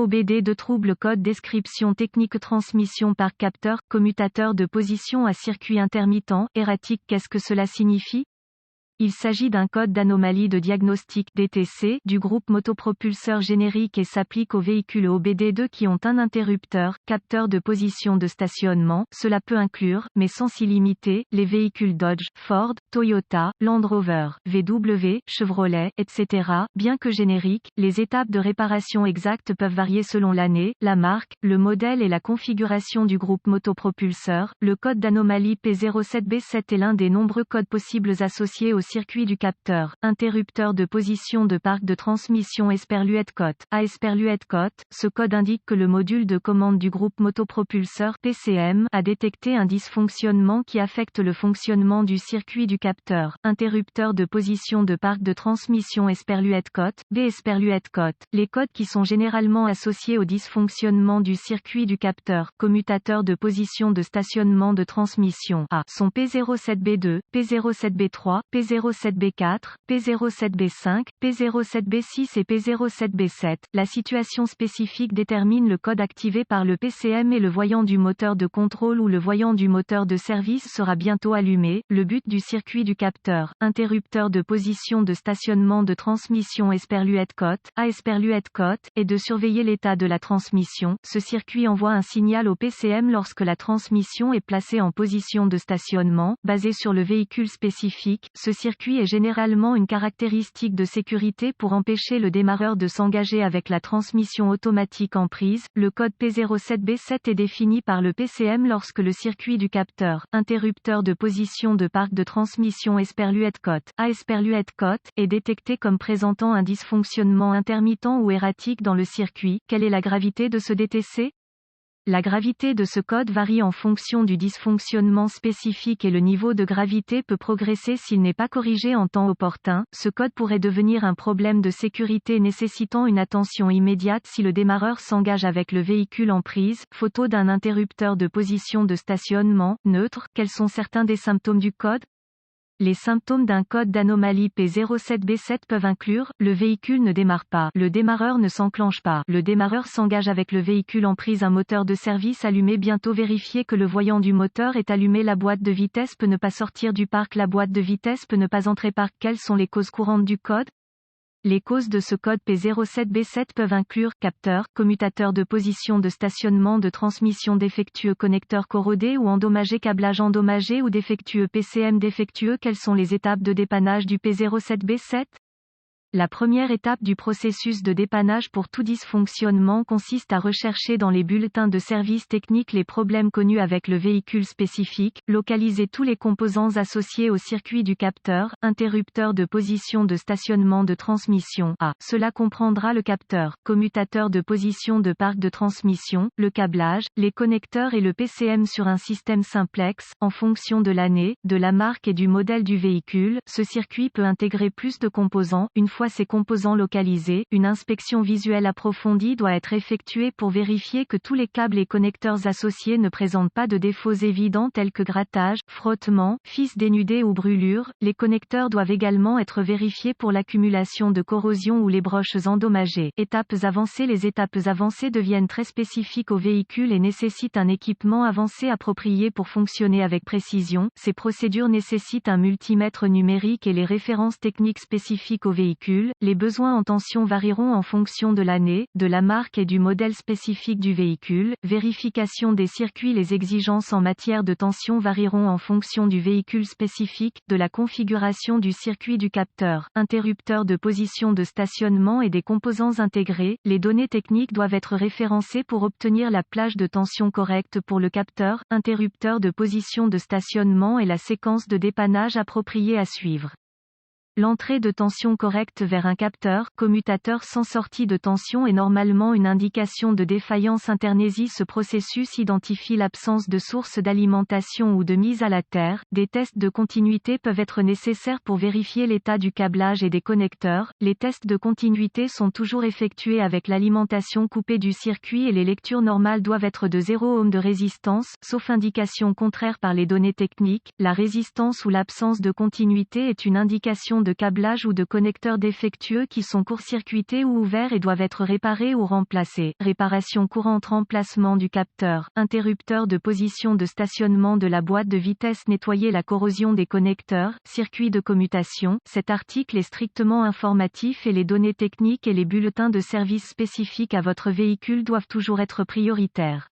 OBD de trouble code description technique transmission par capteur, commutateur de position à circuit intermittent, erratique. Qu'est-ce que cela signifie? Il s'agit d'un code d'anomalie de diagnostic (DTC) du groupe motopropulseur générique et s'applique aux véhicules OBD2 qui ont un interrupteur, capteur de position de stationnement. Cela peut inclure, mais sans s'y limiter, les véhicules Dodge, Ford, Toyota, Land Rover, VW, Chevrolet, etc. Bien que génériques, les étapes de réparation exactes peuvent varier selon l'année, la marque, le modèle et la configuration du groupe motopropulseur. Le code d'anomalie P07B7 est l'un des nombreux codes possibles associés au circuit du capteur, interrupteur de position de parc de transmission Esperluette-Cotte. À Esperluette-Cotte, ce code indique que le module de commande du groupe motopropulseur PCM a détecté un dysfonctionnement qui affecte le fonctionnement du circuit du capteur, interrupteur de position de parc de transmission Esperluette-Cotte, B. Esperluette-Cotte. Les codes qui sont généralement associés au dysfonctionnement du circuit du capteur, commutateur de position de stationnement de transmission A, sont P07B2, P07B3, P07B4, P07B5, P07B6 et P07B7. La situation spécifique détermine le code activé par le PCM et le voyant du moteur de contrôle ou le voyant du moteur de service sera bientôt allumé. Le but du circuit du capteur, interrupteur de position de stationnement de transmission Esperluette-Cotte, à Esperluette-Cotte, est de surveiller l'état de la transmission. Ce circuit envoie un signal au PCM lorsque la transmission est placée en position de stationnement, basé sur le véhicule spécifique. Ce circuit est généralement une caractéristique de sécurité pour empêcher le démarreur de s'engager avec la transmission automatique en prise. Le code P07B7 est défini par le PCM lorsque le circuit du capteur, interrupteur de position de parc de transmission Esperluette-Cotte, à Esperluette-Cotte, est détecté comme présentant un dysfonctionnement intermittent ou erratique dans le circuit. Quelle est la gravité de ce DTC? La gravité de ce code varie en fonction du dysfonctionnement spécifique et le niveau de gravité peut progresser s'il n'est pas corrigé en temps opportun. Ce code pourrait devenir un problème de sécurité nécessitant une attention immédiate si le démarreur s'engage avec le véhicule en prise. Photo d'un interrupteur de position de stationnement neutre. Quels sont certains des symptômes du code? Les symptômes d'un code d'anomalie P07B7 peuvent inclure, le véhicule ne démarre pas, le démarreur ne s'enclenche pas, le démarreur s'engage avec le véhicule en prise, un moteur de service allumé, bientôt vérifier que le voyant du moteur est allumé, la boîte de vitesse peut ne pas sortir du parc, la boîte de vitesse peut ne pas entrer parc. Quelles sont les causes courantes du code? Les causes de ce code P07B7 peuvent inclure capteur, commutateur de position de stationnement de transmission défectueux, connecteur corrodé ou endommagé, câblage endommagé ou défectueux, PCM défectueux. Quelles sont les étapes de dépannage du P07B7? La première étape du processus de dépannage pour tout dysfonctionnement consiste à rechercher dans les bulletins de service technique les problèmes connus avec le véhicule spécifique, localiser tous les composants associés au circuit du capteur, interrupteur de position de stationnement de transmission A. Cela comprendra le capteur, commutateur de position de parc de transmission, le câblage, les connecteurs et le PCM sur un système simplex. En fonction de l'année, de la marque et du modèle du véhicule, ce circuit peut intégrer plus de composants. Une fois ces composants localisés, une inspection visuelle approfondie doit être effectuée pour vérifier que tous les câbles et connecteurs associés ne présentent pas de défauts évidents tels que grattage, frottement, fils dénudés ou brûlures. Les connecteurs doivent également être vérifiés pour l'accumulation de corrosion ou les broches endommagées. Étapes avancées. Les étapes avancées deviennent très spécifiques au véhicule et nécessitent un équipement avancé approprié pour fonctionner avec précision. Ces procédures nécessitent un multimètre numérique et les références techniques spécifiques au véhicule. Les besoins en tension varieront en fonction de l'année, de la marque et du modèle spécifique du véhicule. Vérification des circuits. Les exigences en matière de tension varieront en fonction du véhicule spécifique, de la configuration du circuit du capteur, interrupteur de position de stationnement et des composants intégrés. Les données techniques doivent être référencées pour obtenir la plage de tension correcte pour le capteur, interrupteur de position de stationnement et la séquence de dépannage appropriée à suivre. L'entrée de tension correcte vers un capteur, commutateur sans sortie de tension est normalement une indication de défaillance internésie. Ce processus identifie l'absence de source d'alimentation ou de mise à la terre. Des tests de continuité peuvent être nécessaires pour vérifier l'état du câblage et des connecteurs. Les tests de continuité sont toujours effectués avec l'alimentation coupée du circuit et les lectures normales doivent être de 0 ohm de résistance, sauf indication contraire par les données techniques. La résistance ou l'absence de continuité est une indication de de câblage ou de connecteurs défectueux qui sont court-circuités ou ouverts et doivent être réparés ou remplacés. Réparation courante, remplacement du capteur, interrupteur de position de stationnement de la boîte de vitesse, nettoyer la corrosion des connecteurs, circuit de commutation. Cet article est strictement informatif et les données techniques et les bulletins de service spécifiques à votre véhicule doivent toujours être prioritaires.